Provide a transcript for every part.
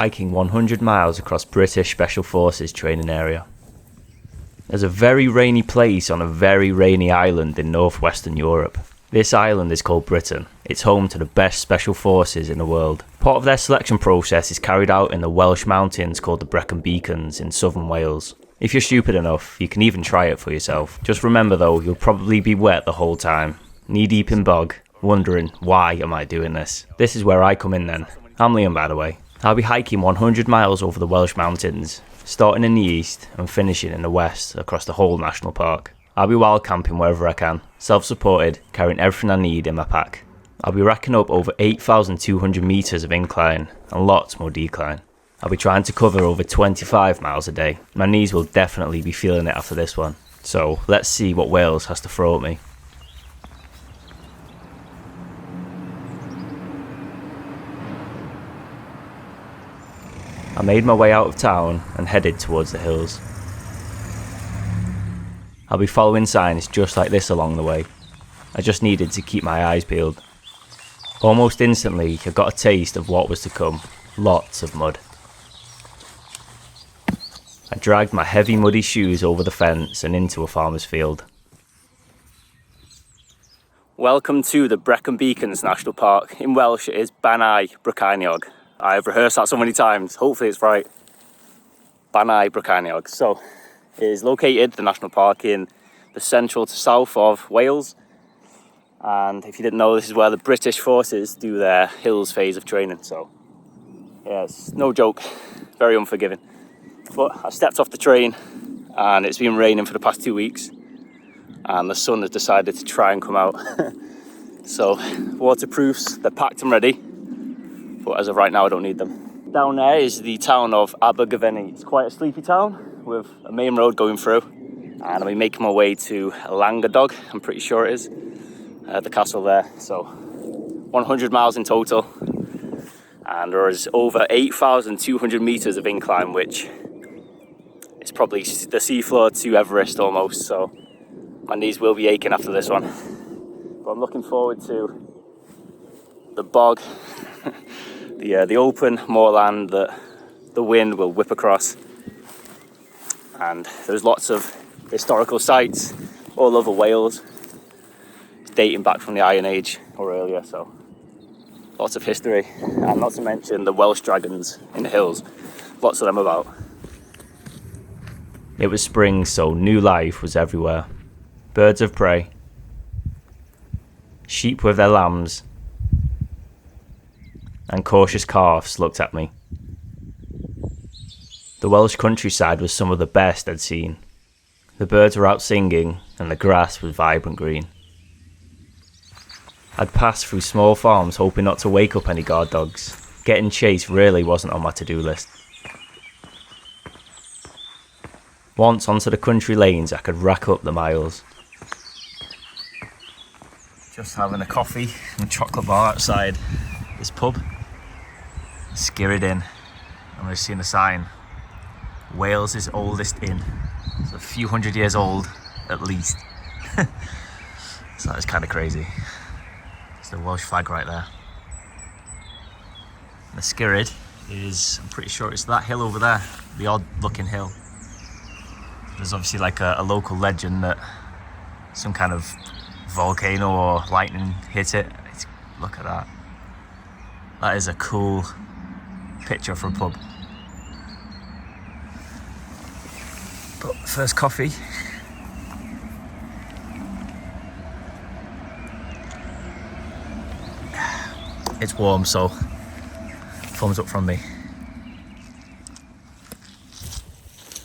hiking 100 miles across British Special Forces training area. There's a very rainy place on a very rainy island in northwestern Europe. This island is called Britain. It's home to the best special forces in the world. Part of their selection process is carried out in the Welsh Mountains called the Brecon Beacons in southern Wales. If you're stupid enough, you can even try it for yourself. Just remember though, you'll probably be wet the whole time, knee deep in bog, wondering why am I doing this? This is where I come in then. I'm Liam, by the way. I'll be hiking 100 miles over the Welsh Mountains, starting in the east and finishing in the west across the whole national park. I'll be wild camping wherever I can, self-supported, carrying everything I need in my pack. I'll be racking up over 8,200 metres of incline and lots more decline. I'll be trying to cover over 25 miles a day. My knees will definitely be feeling it after this one. So let's see what Wales has to throw at me. I made my way out of town and headed towards the hills. I'll be following signs just like this along the way. I just needed to keep my eyes peeled. Almost instantly, I got a taste of what was to come. Lots of mud. I dragged my heavy muddy shoes over the fence and into a farmer's field. Welcome to the Brecon Beacons National Park. In Welsh it is Banau Brycheiniog. I've rehearsed that so many times, hopefully it's right. Banau Brycheiniog. So, it is located, the national park, in the central to south of Wales. And if you didn't know, this is where the British forces do their hills phase of training. So, yeah, it's no joke, very unforgiving. But I stepped off the train and it's been raining for the past 2 weeks. And the sun has decided to try and come out. So, waterproofs, they're packed and ready. But as of right now, I don't need them. Down there is the town of Abergavenny. It's quite a sleepy town with a main road going through. And I'll be making my way to Langadog, I'm pretty sure it is. The castle there. So 100 miles in total. And there is over 8,200 metres of incline, which is probably the seafloor to Everest almost. So my knees will be aching after this one. But I'm looking forward to the bog. The open moorland that the wind will whip across, and there's lots of historical sites all over Wales dating back from the Iron Age or earlier, so lots of history, and not to mention the Welsh dragons in the hills, lots of them about. It was spring, so new life was everywhere. Birds of prey, sheep with their lambs, and cautious calves looked at me. The Welsh countryside was some of the best I'd seen. The birds were out singing and the grass was vibrant green. I'd passed through small farms hoping not to wake up any guard dogs. Getting chased really wasn't on my to-do list. Once onto the country lanes, I could rack up the miles. Just having a coffee and chocolate bar outside this pub. Skirrid Inn, and we've seen a sign, Wales' oldest inn. It's a few hundred years old at least. So that's kind of crazy. It's the Welsh flag right there. And the Skirrid is, I'm pretty sure it's that hill over there, the odd looking hill. There's obviously like a local legend that some kind of volcano or lightning hit it. Look at that. That is a cool picture for a pub. But first coffee. It's warm, so thumbs up from me.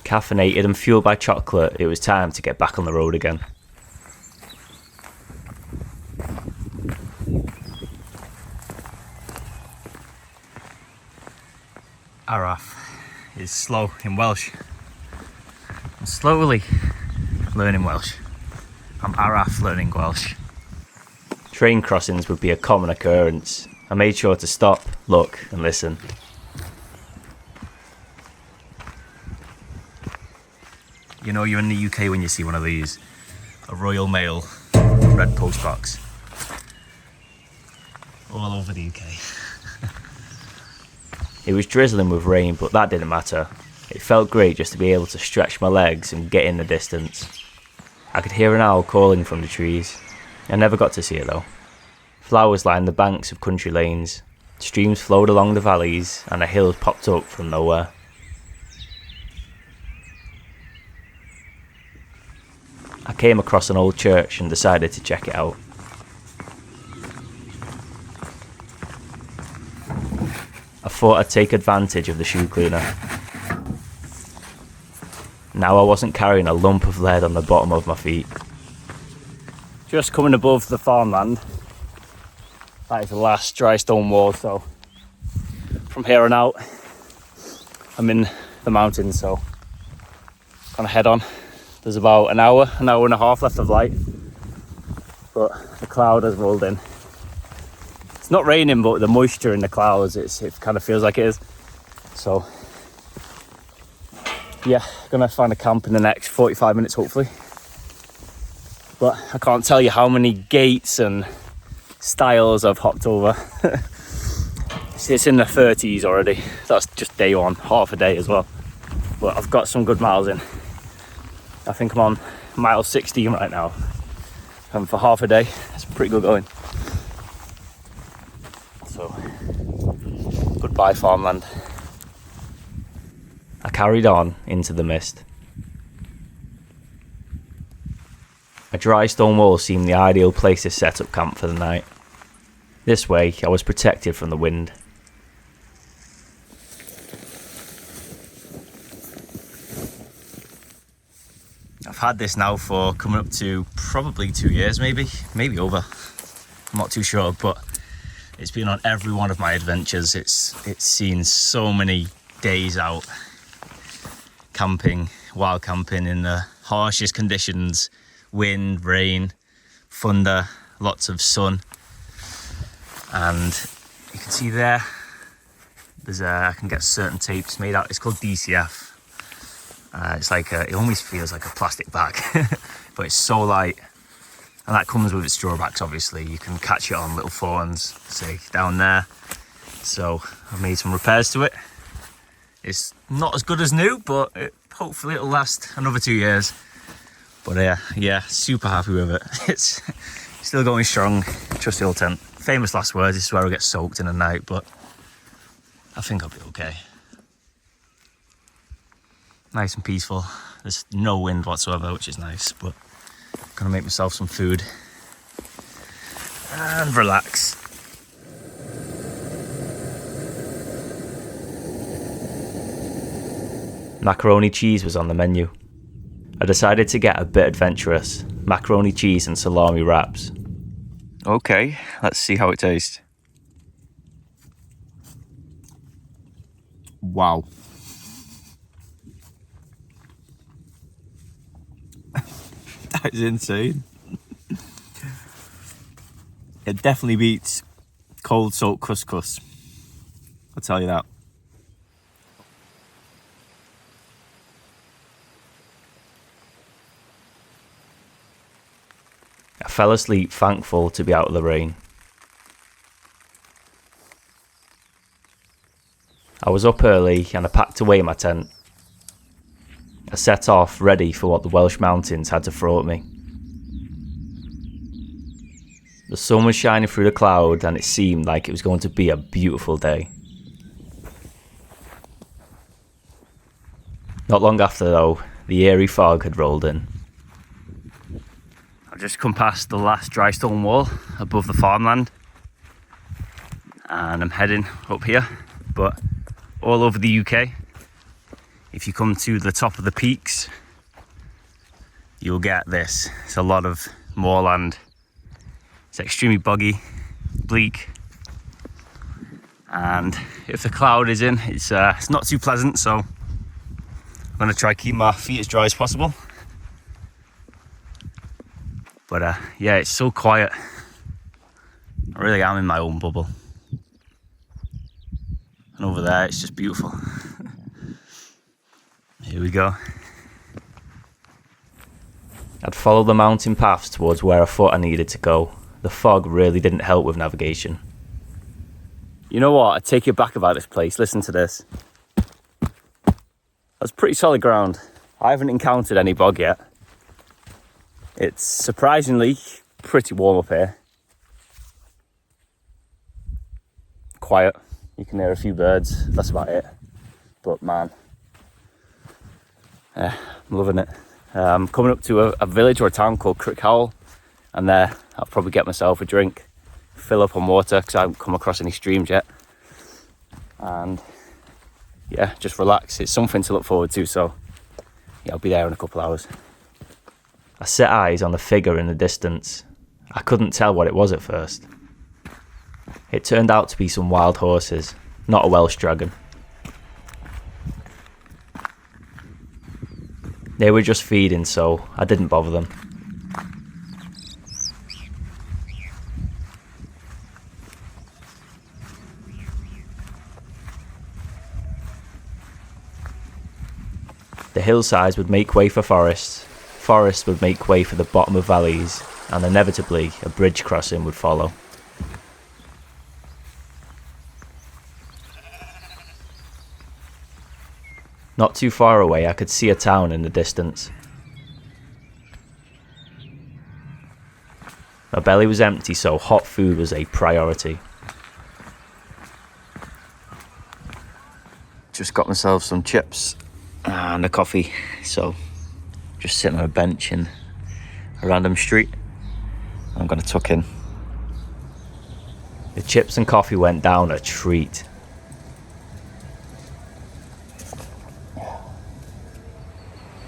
Caffeinated and fueled by chocolate, it was time to get back on the road again. Araf is slow in Welsh. I'm slowly learning Welsh. I'm Araf learning Welsh. Train crossings would be a common occurrence. I made sure to stop, look and listen. You know you're in the UK when you see one of these. A Royal Mail red postbox. All over the UK. It was drizzling with rain, but that didn't matter. It felt great just to be able to stretch my legs and get in the distance. I could hear an owl calling from the trees. I never got to see it though. Flowers lined the banks of country lanes, streams flowed along the valleys, and the hills popped up from nowhere. I came across an old church and decided to check it out. I thought I'd take advantage of the shoe cleaner. Now I wasn't carrying a lump of lead on the bottom of my feet. Just coming above the farmland. That is the last dry stone wall, so from here on out I'm in the mountains, so I'm gonna head on. There's about an hour and a half left of light, but the cloud has rolled in. It's not raining, but the moisture in the clouds, it kind of feels like it is. So yeah, gonna find a camp in the next 45 minutes hopefully. But I can't tell you how many gates and styles I've hopped over. It's in the 30s already. That's just day one, half a day as well. But I've got some good miles in. I think I'm on mile 16 right now. And for half a day, it's pretty good going. So, goodbye farmland. I carried on into the mist. A dry stone wall seemed the ideal place to set up camp for the night. This way, I was protected from the wind. I've had this now for coming up to probably 2 years, maybe over. I'm not too sure, but it's been on every one of my adventures. It's seen so many days out camping, wild camping in the harshest conditions, wind, rain, thunder, lots of sun. And you can see there's I can get certain tapes made out. It's called DCF. It's like it almost feels like a plastic bag, but it's so light. And that comes with its drawbacks, obviously. You can catch it on little thorns, say down there. So I've made some repairs to it. It's not as good as new, but hopefully it'll last another 2 years. But yeah, super happy with it. It's still going strong. Trust the old tent. Famous last words. This is where I get soaked in the night, but I think I'll be okay. Nice and peaceful. There's no wind whatsoever, which is nice, but I'm gonna make myself some food and relax. Macaroni cheese was on the menu. I decided to get a bit adventurous. Macaroni cheese and salami wraps. Okay, let's see how it tastes. Wow. That is insane. It definitely beats cold soaked couscous. I'll tell you that. I fell asleep thankful to be out of the rain. I was up early and I packed away my tent. I set off ready for what the Welsh Mountains had to throw at me. The sun was shining through the cloud and it seemed like it was going to be a beautiful day. Not long after though, the eerie fog had rolled in. I've just come past the last dry stone wall above the farmland and I'm heading up here, but all over the UK, if you come to the top of the peaks, you'll get this. It's a lot of moorland. It's extremely boggy, bleak, and if the cloud is in, it's not too pleasant, so I'm going to try keep my feet as dry as possible. But yeah, it's so quiet. I really am in my own bubble. And over there, it's just beautiful. Here we go. I'd follow the mountain paths towards where I thought I needed to go. The fog really didn't help with navigation. You know what? I take you back about this place. Listen to this. That's pretty solid ground. I haven't encountered any bog yet. It's surprisingly pretty warm up here. Quiet. You can hear a few birds. That's about it. But man, I'm loving it. I'm coming up to a village or a town called Crickhowell, and there I'll probably get myself a drink, fill up on water because I haven't come across any streams yet, and yeah, just relax. It's something to look forward to, so yeah, I'll be there in a couple hours. I set eyes on the figure in the distance. I couldn't tell what it was at first. It turned out to be some wild horses, not a Welsh dragon. They were just feeding, so I didn't bother them. The hillsides would make way for forests, forests would make way for the bottom of valleys, and inevitably a bridge crossing would follow. Not too far away, I could see a town in the distance. My belly was empty, so hot food was a priority. Just got myself some chips and a coffee, so just sitting on a bench in a random street. I'm gonna tuck in. The chips and coffee went down a treat.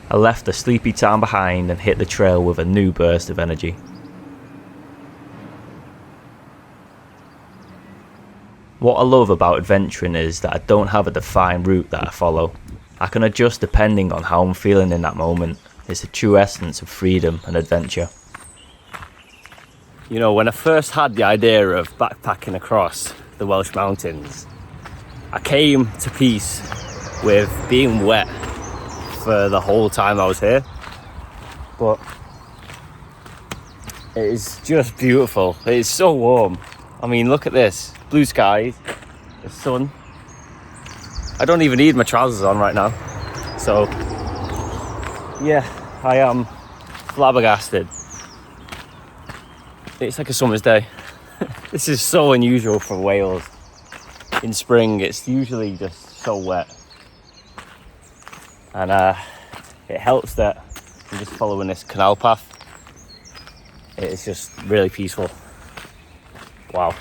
I left the sleepy town behind and hit the trail with a new burst of energy. What I love about adventuring is that I don't have a defined route that I follow. I can adjust depending on how I'm feeling in that moment. It's the true essence of freedom and adventure. You know, when I first had the idea of backpacking across the Welsh Mountains, I came to peace with being wet for the whole time I was here, but it is just beautiful. It is so warm. I mean, look at this, blue skies, the sun. I don't even need my trousers on right now, so yeah, I am flabbergasted. It's like a summer's day. This is so unusual for Wales. In spring it's usually just so wet. And it helps that I'm just following this canal path. It's just really peaceful. Wow.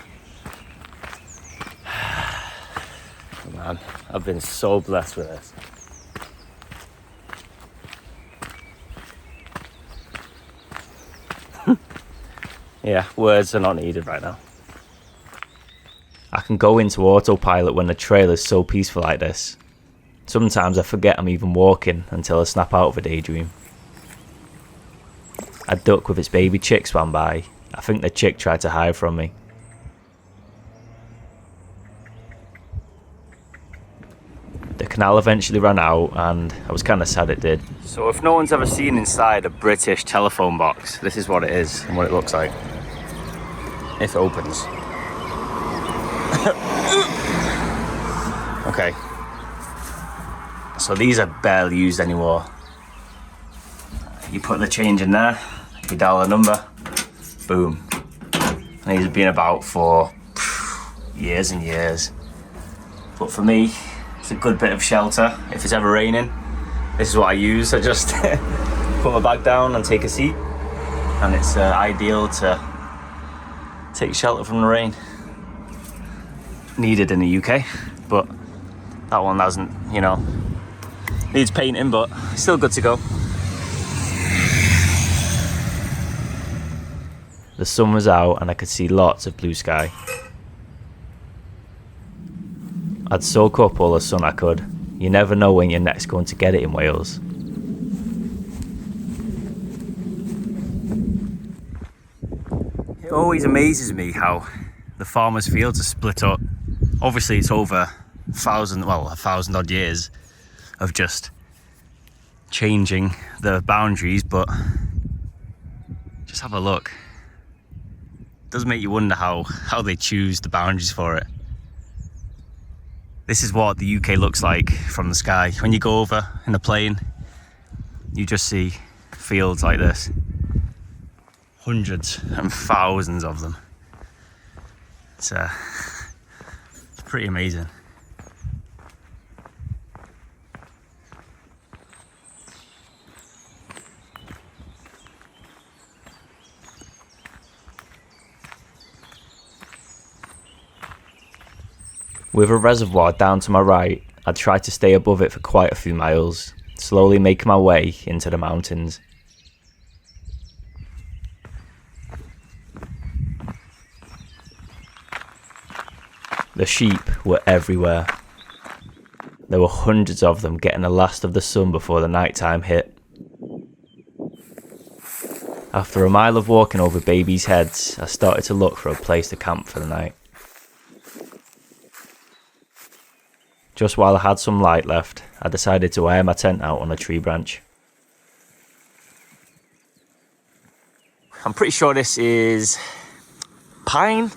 Man, I've been so blessed with this. Yeah, words are not needed right now. I can go into autopilot when the trail is so peaceful like this. Sometimes I forget I'm even walking until I snap out of a daydream. A duck with its baby chick swam by. I think the chick tried to hide from me. The canal eventually ran out and I was kind of sad it did. So if no one's ever seen inside a British telephone box, this is what it is and what it looks like. If it opens. Okay. So these are barely used anymore. You put the change in there, you dial a number, boom. And these have been about for years and years. But for me, it's a good bit of shelter. If it's ever raining, this is what I use. I just put my bag down and take a seat. And it's ideal to take shelter from the rain. Needed in the UK, but that one doesn't, you know, needs painting, but still good to go. The sun was out and I could see lots of blue sky. I'd soak up all the sun I could. You never know when you're next going to get it in Wales. It always amazes me how the farmers' fields are split up. Obviously it's over 1,000 odd years of just changing the boundaries, but just have a look. It does make you wonder how they choose the boundaries for it. This is what the UK looks like from the sky. When you go over in the plane, you just see fields like this. Hundreds and thousands of them. It's pretty amazing. With a reservoir down to my right, I tried to stay above it for quite a few miles, slowly making my way into the mountains. The sheep were everywhere. There were hundreds of them getting the last of the sun before the night time hit. After a mile of walking over babies' heads, I started to look for a place to camp for the night. Just while I had some light left, I decided to air my tent out on a tree branch. I'm pretty sure this is pine.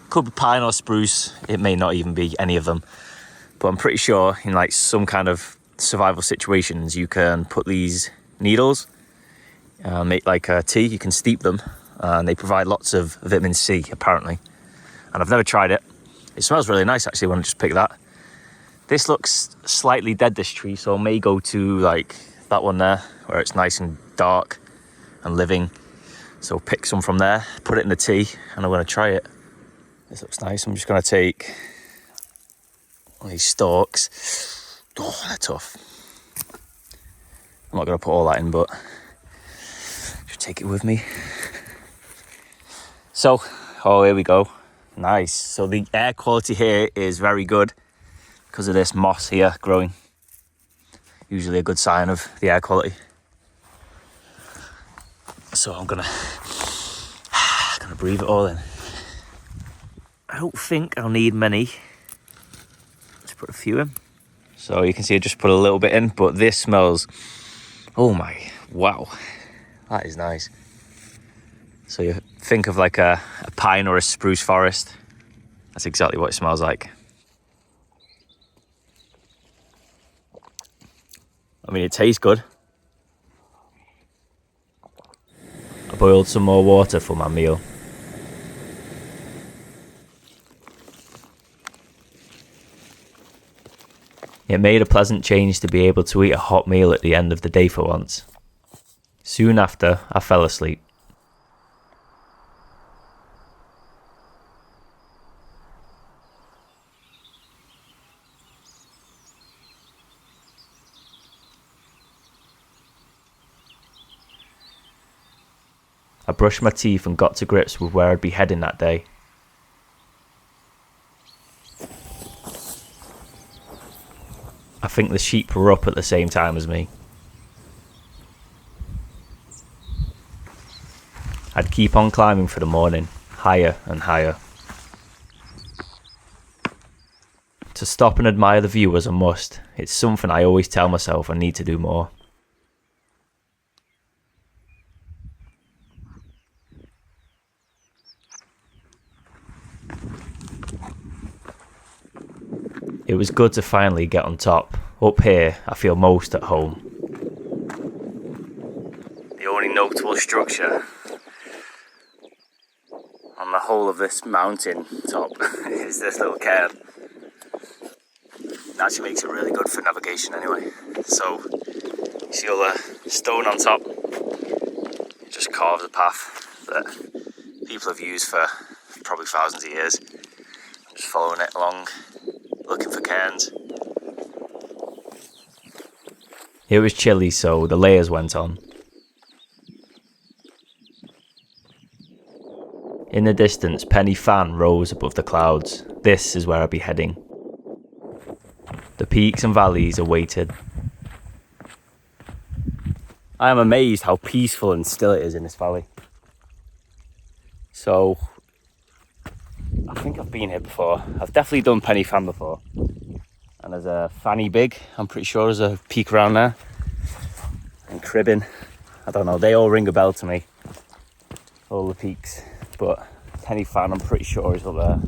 Could be pine or spruce. It may not even be any of them. But I'm pretty sure in like some kind of survival situations, you can put these needles, make like a tea, you can steep them, and they provide lots of vitamin C apparently. And I've never tried it. It smells really nice actually when I just pick that. This looks slightly dead, this tree, so I may go to like that one there where it's nice and dark and living. So pick some from there, put it in the tea, and I'm going to try it. This looks nice. I'm just going to take one of these stalks. Oh, they're tough. I'm not going to put all that in, but just take it with me. So, oh, here we go. Nice. So the air quality here is very good because of this moss here growing. Usually a good sign of the air quality. So I'm gonna breathe it all in. I don't think I'll need many. Let's put a few in. So you can see I just put a little bit in, but this smells, oh my, wow. That is nice. So you think of like a pine or a spruce forest. That's exactly what it smells like. I mean, it tastes good. I boiled some more water for my meal. It made a pleasant change to be able to eat a hot meal at the end of the day for once. Soon after, I fell asleep. I brushed my teeth and got to grips with where I'd be heading that day. I think the sheep were up at the same time as me. I'd keep on climbing for the morning, higher and higher. To stop and admire the view was a must. It's something I always tell myself I need to do more. It was good to finally get on top. Up here, I feel most at home. The only notable structure on the whole of this mountain top is this little cairn. It actually makes it really good for navigation anyway. So, you see all the stone on top? It just carves a path that people have used for probably thousands of years. I'm just following it along, looking for cairns. It was chilly, so the layers went on. In the distance, Penny Fan rose above the clouds. This is where I'd be heading. The peaks and valleys awaited. I am amazed how peaceful and still it is in this valley. So, I think I've been here before. I've definitely done Penny Fan before. And there's a Fanny Big, I'm pretty sure there's a peak around there. And Cribbin, I don't know, they all ring a bell to me. All the peaks. But Penny Fan, I'm pretty sure is up there.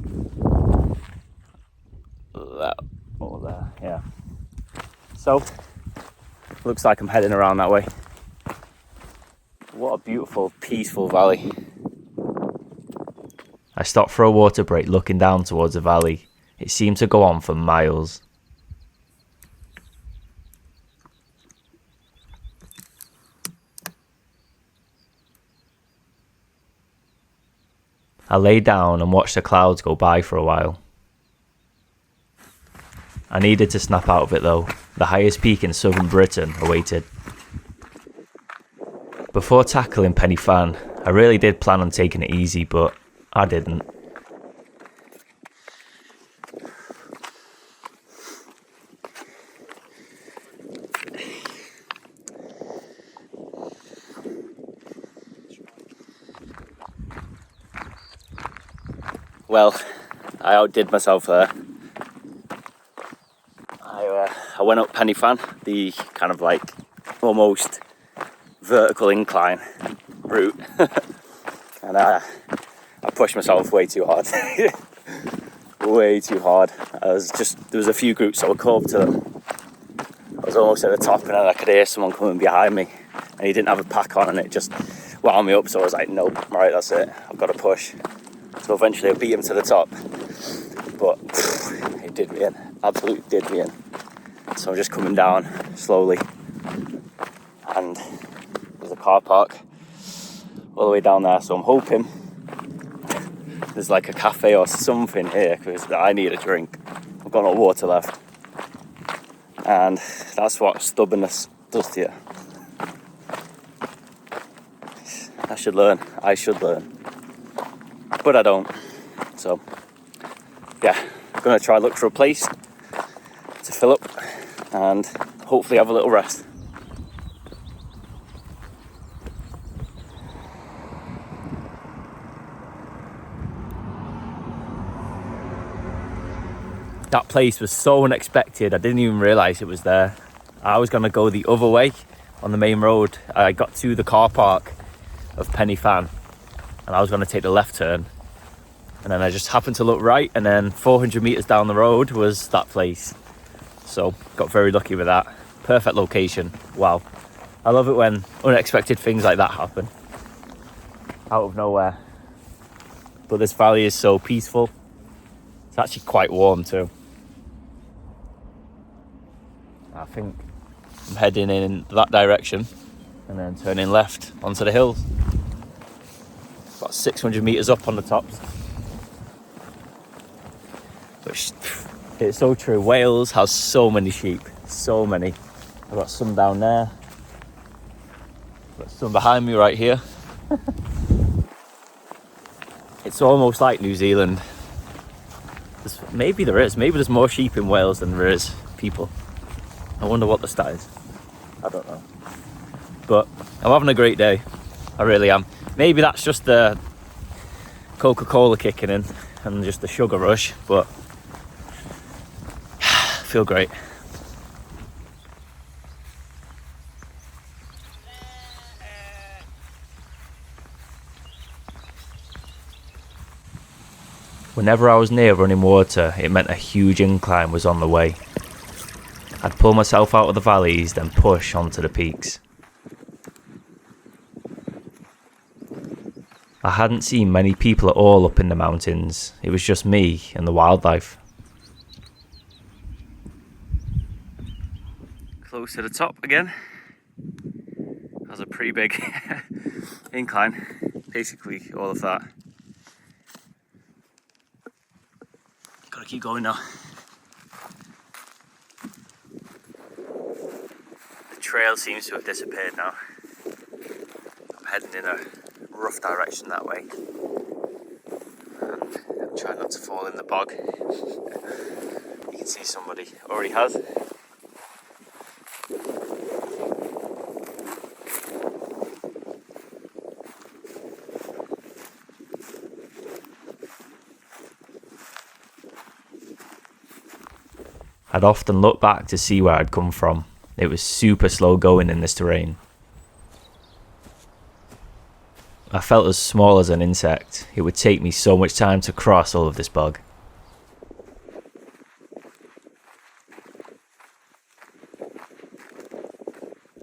Yeah. So, looks like I'm heading around that way. What a beautiful, peaceful valley. I stopped for a water break looking down towards the valley. It seemed to go on for miles. I lay down and watched the clouds go by for a while. I needed to snap out of it though. The highest peak in southern Britain awaited. Before tackling Pen y Fan, I really did plan on taking it easy, but I didn't. Well, I outdid myself there. I went up Pen y Fan, the kind of like almost vertical incline route, and I pushed myself way too hard. Way too hard. There was a few groups that were caught up to them. I was almost at the top, and then I could hear someone coming behind me, and he didn't have a pack on, and it just wound me up. So I was like, nope, right, that's it, I've got to push. So eventually I beat him to the top, but it did me in, absolutely did me in. So I'm just coming down slowly, and there's a car park all the way down there, so I'm hoping there's like a cafe or something here, because I need a drink. I've got no water left, and that's what stubbornness does to you. I should learn, but I don't. So yeah, I'm gonna try look for a place to fill up and hopefully have a little rest. That place was so unexpected, I didn't even realise it was there. I was gonna go the other way on the main road. I got to the car park of Pen y Fan and I was gonna take the left turn, and then I just happened to look right, and then 400 meters down the road was that place. So got very lucky with that. Perfect location. Wow. I love it when unexpected things like that happen out of nowhere. But this valley is so peaceful. It's actually quite warm too. I think I'm heading in that direction and then turning left onto the hills. About 600 meters up on the tops. Which, it's so true. Wales has so many sheep, so many. I've got some down there. I've got some behind me right here. It's almost like New Zealand. Maybe there's more sheep in Wales than there is people. I wonder what the stat is. I don't know. But I'm having a great day. I really am. Maybe that's just the Coca-Cola kicking in and just the sugar rush, but I feel great. Whenever I was near running water, it meant a huge incline was on the way. I'd pull myself out of the valleys, then push onto the peaks. I hadn't seen many people at all up in the mountains. It was just me and the wildlife. Close to the top again. That's a pretty big incline. Basically all of that. Gotta keep going now. The trail seems to have disappeared now. I'm heading in a rough direction that way. And I'm trying not to fall in the bog. You can see somebody already has. I'd often look back to see where I'd come from. It was super slow going in this terrain. I felt as small as an insect. It would take me so much time to cross all of this bog.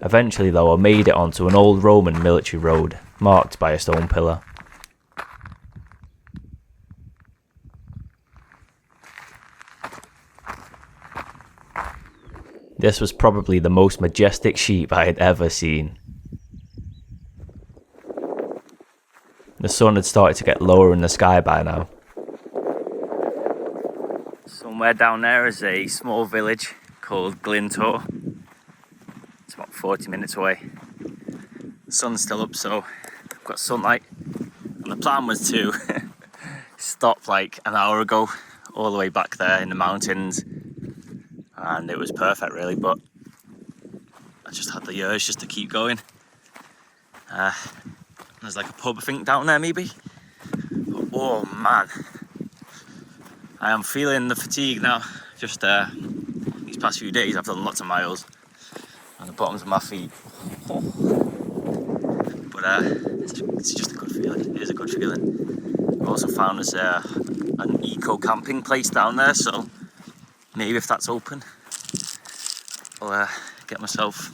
Eventually though, I made it onto an old Roman military road, marked by a stone pillar. This was probably the most majestic sheep I had ever seen. The sun had started to get lower in the sky by now. Somewhere down there is a small village called Glintor. It's about 40 minutes away. The sun's still up, so I've got sunlight. And the plan was to stop like an hour ago, all the way back there in the mountains. And it was perfect really, but I just had the urge just to keep going. There's like a pub I think down there maybe. But, oh man, I am feeling the fatigue now. Just these past few days I've done lots of miles on the bottoms of my feet. But it's just a good feeling. It is a good feeling. I've also found there's an eco camping place down there, so maybe if that's open, I'll get myself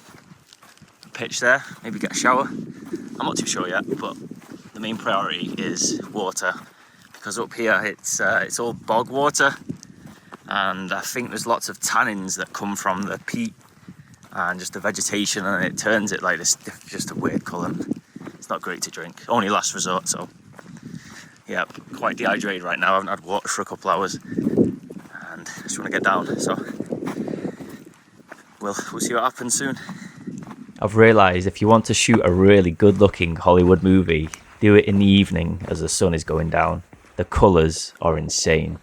a pitch there, maybe get a shower. I'm not too sure yet, but the main priority is water, because up here it's all bog water, and I think there's lots of tannins that come from the peat and just the vegetation, and it turns it like this, just a weird colour. It's not great to drink, only last resort. So yeah, quite dehydrated right now. I haven't had water for a couple hours and I just want to get down, so we'll see what happens soon. I've realised if you want to shoot a really good looking Hollywood movie, do it in the evening as the sun is going down. The colours are insane.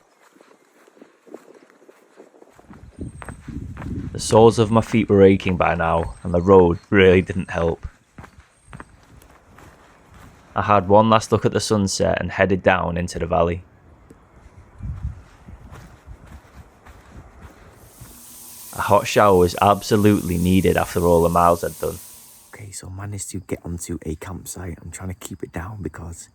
The soles of my feet were aching by now, and the road really didn't help. I had one last look at the sunset and headed down into the valley. A hot shower was absolutely needed after all the miles I'd done. Okay, so I managed to get onto a campsite. I'm trying to keep it down because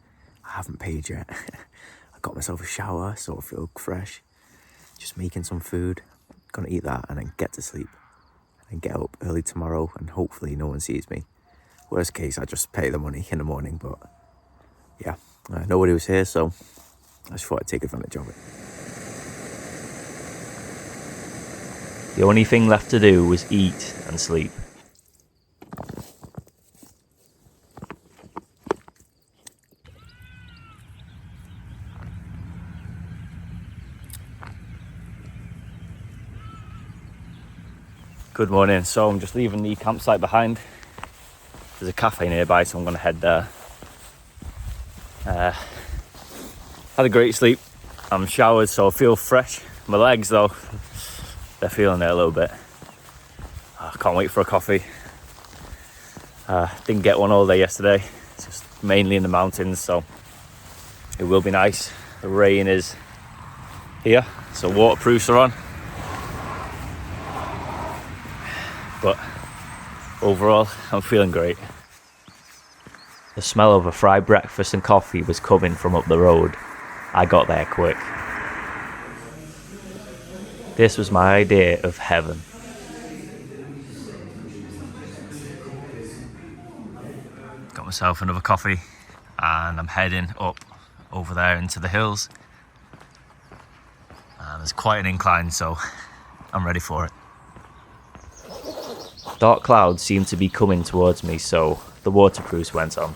I haven't paid yet. I got myself a shower, so I feel fresh. Just making some food. Gonna eat that and then get to sleep. And get up early tomorrow and hopefully no one sees me. Worst case, I just pay the money in the morning, but yeah, nobody was here, so I just thought I'd take advantage of it. The only thing left to do was eat and sleep. Good morning. So I'm just leaving the campsite behind. There's a cafe nearby, so I'm going to head there. Had a great sleep. I'm showered, so I feel fresh. My legs, though, they're feeling it a little bit. I can't wait for a coffee. Didn't get one all day yesterday. It's just mainly in the mountains, so it will be nice. The rain is here, so waterproofs are on. But overall, I'm feeling great. The smell of a fried breakfast and coffee was coming from up the road. I got there quick. This was my idea of heaven. Got myself another coffee and I'm heading up over there into the hills. And there's quite an incline, so I'm ready for it. Dark clouds seemed to be coming towards me, so the waterproofs went on.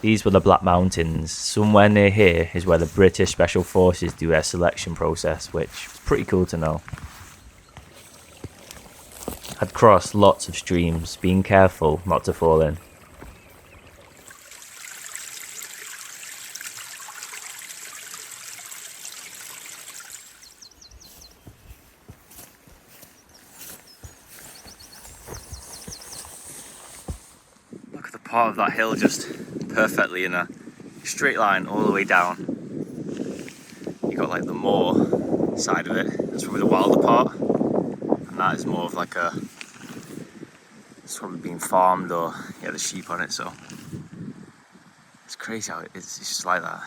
These were the Black Mountains. Somewhere near here is where the British Special Forces do their selection process, which is pretty cool to know. I'd crossed lots of streams, being careful not to fall in. Look at the part of that hill just perfectly in a straight line all the way down. You got like the moor side of it. That's probably the wilder part, and that is more of like a, it's probably being farmed, or yeah, the sheep on it. So it's crazy how it's just like that.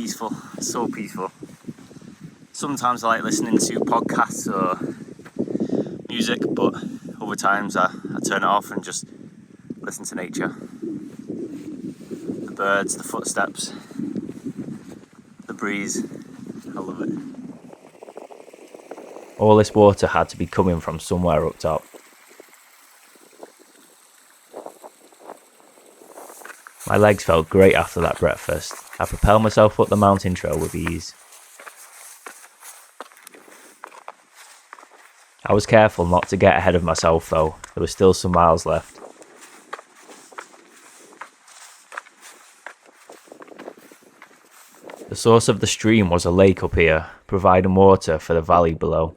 peaceful, so peaceful. Sometimes I like listening to podcasts or music, but other times I turn it off and just listen to nature. The birds, the footsteps, the breeze. I love it. All this water had to be coming from somewhere up top. My legs felt great after that breakfast. I propelled myself up the mountain trail with ease. I was careful not to get ahead of myself though, there were still some miles left. The source of the stream was a lake up here, providing water for the valley below.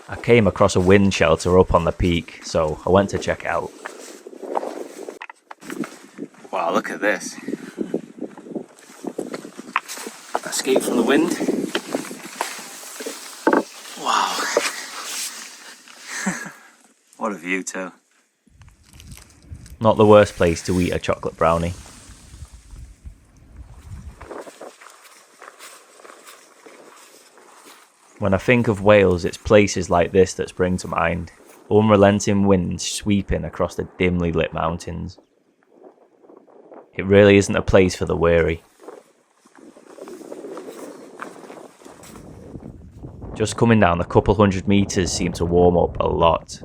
I came across a wind shelter up on the peak, so I went to check it out. Wow, look at this. Escape from the wind. Wow. What a view too. Not the worst place to eat a chocolate brownie. When I think of Wales, it's places like this that spring to mind. Unrelenting winds sweeping across the dimly lit mountains. It really isn't a place for the weary. Just coming down a couple 100 metres seemed to warm up a lot.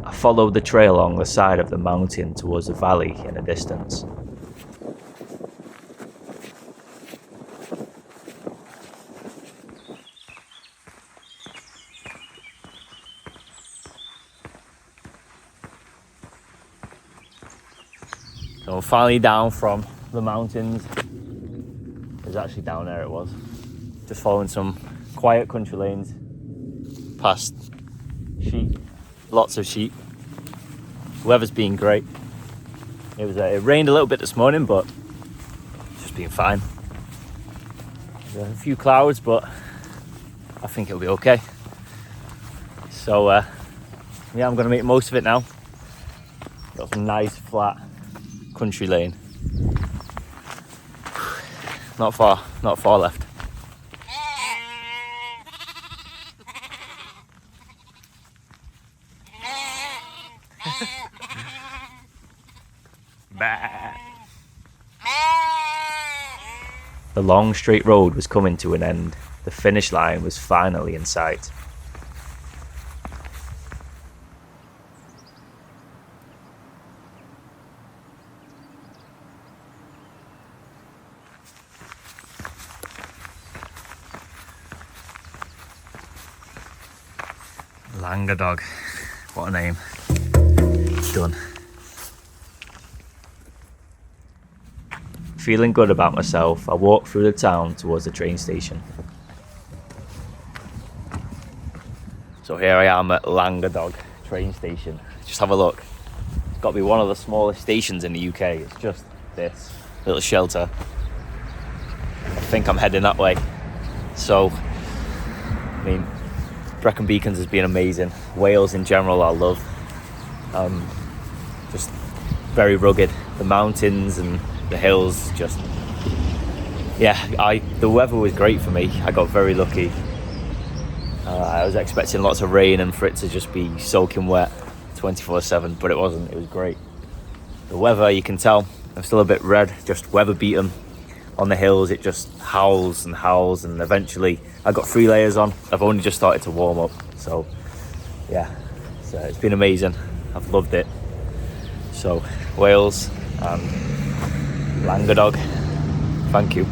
I followed the trail along the side of the mountain towards the valley in the distance. So we're finally down from the mountains. It was actually down there it was. Just following some quiet country lanes. Past sheep. Lots of sheep. The weather's been great. It rained a little bit this morning, but it's just been fine. There's a few clouds, but I think it'll be okay. So yeah, I'm gonna make the most of it now. Got some nice flat country lane. Not far left. The long straight road was coming to an end. The finish line was finally in sight. Langadog. What a name. Done. Feeling good about myself, I walked through the town towards the train station. So here I am at Langadog train station. Just have a look. It's got to be one of the smallest stations in the UK. It's just this little shelter. I think I'm heading that way. So, I mean, Brecon Beacons has been amazing. Wales in general I love. Just very rugged. The mountains and the hills just... Yeah, the weather was great for me. I got very lucky. I was expecting lots of rain and for it to just be soaking wet 24/7, but it wasn't. It was great. The weather, you can tell, I'm still a bit red, just weather beaten. On the hills, it just howls, and eventually I got 3 layers on. I've only just started to warm up, so yeah, so it's been amazing. I've loved it. So Wales and Langadog, thank you.